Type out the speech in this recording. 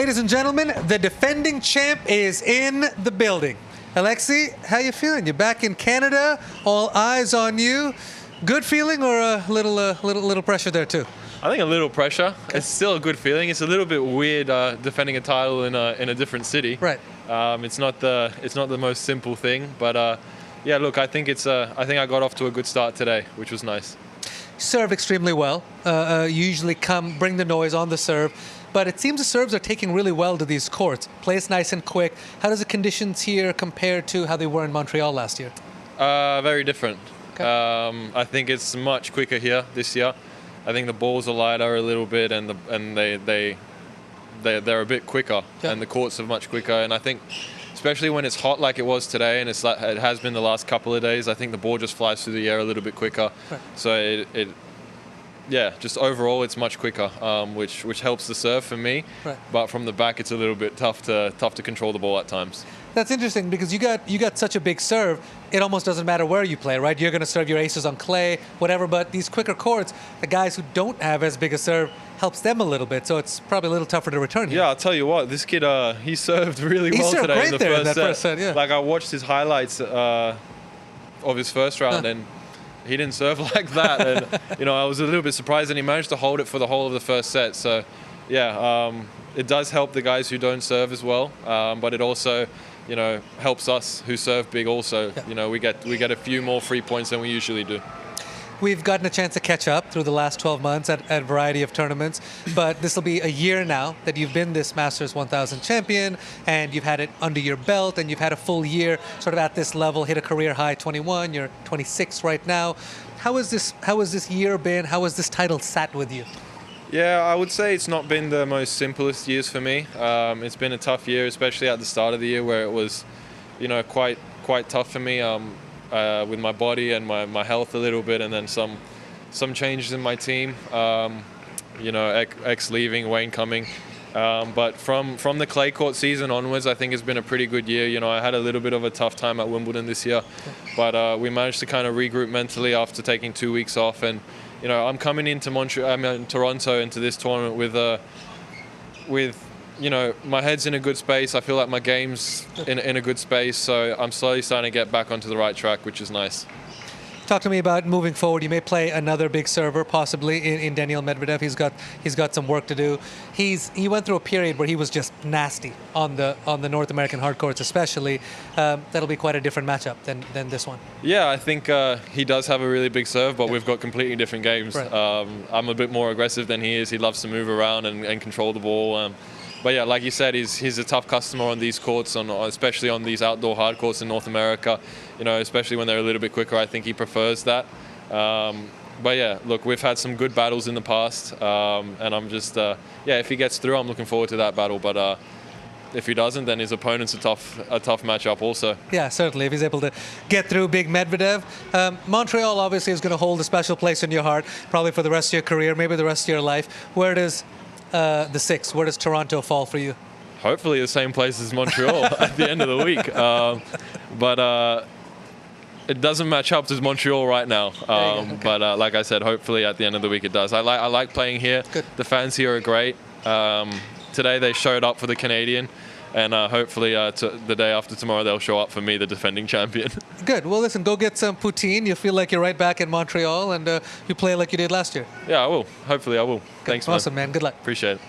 Ladies and gentlemen, the defending champ is in the building. Alexei, how you feeling? You're back in Canada, all eyes on you. Good feeling or a little pressure there too? I think a little pressure. Okay. It's still a good feeling. It's a little bit weird defending a title in a different city. Right. It's not the most simple thing, but yeah. Look, I think I think I got off to a good start today, which was nice. Serve extremely well. You usually bring the noise on the serve, but it seems the serves are taking really well to these courts. Plays nice and quick. How does the conditions here compare to how they were in Montreal last year? Very different. Okay. I think it's much quicker here this year. I think the balls are lighter a little bit, and they're a bit quicker, yeah. And the courts are much quicker. And I think, especially when it's hot like it was today, and it has been the last couple of days, I think the ball just flies through the air a little bit quicker. Right. So yeah, just overall it's much quicker, which helps the serve for me. Right. But from the back, it's a little bit tough to control the ball at times. That's interesting because you got such a big serve. It almost doesn't matter where you play, right? You're going to serve your aces on clay, whatever. But these quicker courts, the guys who don't have as big a serve helps them a little bit. So it's probably a little tougher to return here. Yeah, I'll tell you what, this kid he served really well served today great in the first set. Yeah. Like I watched his highlights of his first round and he didn't serve like that. And I was a little bit surprised, and he managed to hold it for the whole of the first set. So yeah, it does help the guys who don't serve as well, but it also helps us who serve big also. Yeah. We get a few more free points than we usually do. We've gotten a chance to catch up through the last 12 months at a variety of tournaments, but this will be a year now that you've been this Masters 1000 champion, and you've had it under your belt, and you've had a full year sort of at this level, hit a career high 21, you're 26 right now. How has this year been? How has this title sat with you? Yeah, I would say it's not been the most simplest years for me. It's been a tough year, especially at the start of the year where it was, quite tough for me with my body and my health a little bit, and then some changes in my team. X leaving, Wayne coming. But from the clay court season onwards, I think it's been a pretty good year. I had a little bit of a tough time at Wimbledon this year, but we managed to kind of regroup mentally after taking 2 weeks off. And I'm coming into Toronto into this tournament with my head's in a good space. I feel like my game's in a good space, so I'm slowly starting to get back onto the right track, which is nice. Talk to me about moving forward. You may play another big server, possibly in Daniil Medvedev. He's got some work to do. He went through a period where he was just nasty on the North American hard courts, especially. That'll be quite a different matchup than this one. Yeah, I think he does have a really big serve, but we've got completely different games. Right. I'm a bit more aggressive than he is. He loves to move around and control the ball. But yeah, like you said, he's a tough customer on these courts, especially on these outdoor hard courts in North America. Especially when they're a little bit quicker, I think he prefers that. But yeah, look, we've had some good battles in the past, and I'm just if he gets through, I'm looking forward to that battle. But if he doesn't, then his opponent's a tough matchup also. Yeah, certainly. If he's able to get through big Medvedev. Montreal obviously is going to hold a special place in your heart, probably for the rest of your career, maybe the rest of your life. Where does the six, where does Toronto fall for you? Hopefully the same place as Montreal at the end of the week. But it doesn't match up to Montreal right now. Okay. But like I said, hopefully at the end of the week it does. I like playing here. Good. The fans here are great. Today they showed up for the Canadian, and hopefully the day after tomorrow they'll show up for me, the defending champion. Good. Well, listen, go get some poutine. You'll feel like you're right back in Montreal, and you play like you did last year. Yeah, I will. Hopefully I will. Good. Thanks, man. Awesome, man. Good luck. Appreciate it.